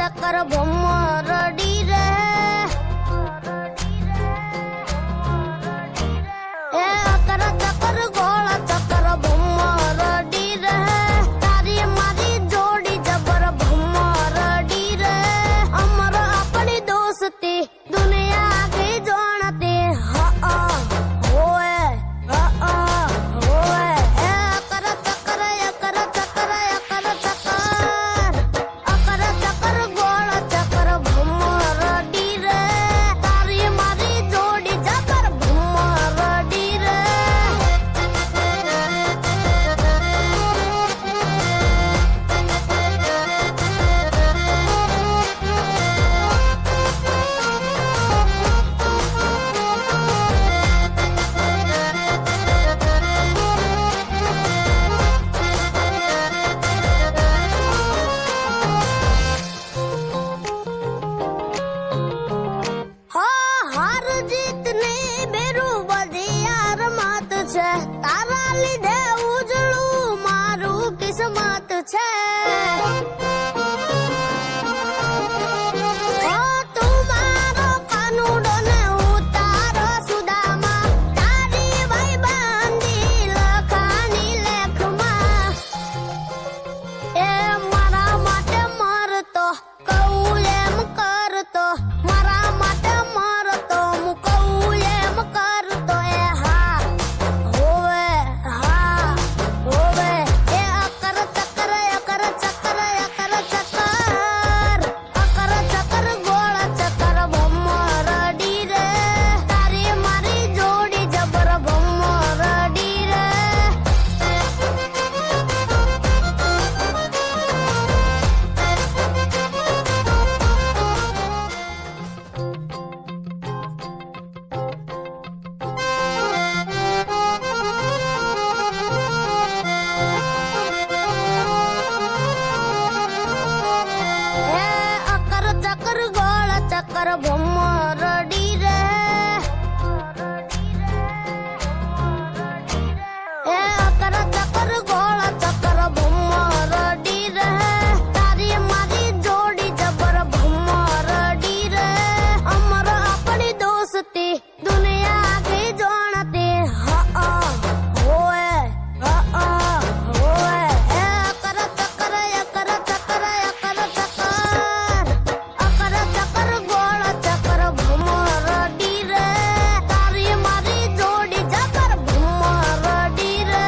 चक्कर भमरडी रे ए अकर चक्कर गोला चक्कर भमरडी रे तारी मारी जोड़ी जबर भमरडी रे अमर अपनी दोस्ती दुनिया की जानती होए ए अकर चक्कर गोला चक्कर भमरडी रे तारी मारी जोड़ी जबर भमरडी रे हार जीत ने बेरू बधी यार मात छे तारा लीधे उजळू मारू किस्मत छे तू मारो कानूडो ने उतारो सुदामा तारी भाई बांधी लखानी लेखमा ए मारा माटे मरतो कहूं एम करतो मारा माटे मरतो मु कहूं एम करतो ए हा होवे ए अकर चक्कर गोला चक्कर भमरडी रे तारी मारी जोड़ी जबर भमरडी रे ए अकर चक्कर गोला चक्कर भमरडी रे ए अकर चक्कर गोला चक्कर भमरडी रे तारी मारी जोड़ी जबर भमरडी रे अमर अपनी दोस्ती दुनिया की जानती होए ए अकर चक्कर गोला चक्कर भमरडी रे तारी मारी जोड़ी जबर भमरडी रे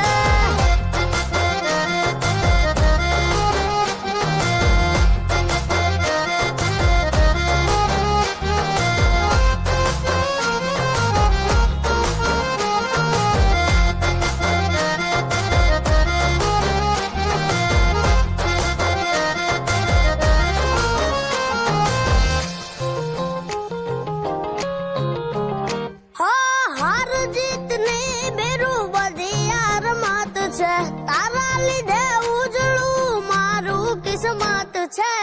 हार जीत ने बेरू बधी यार मात छे तारा लीधे उजळू मारू किस्मत छे।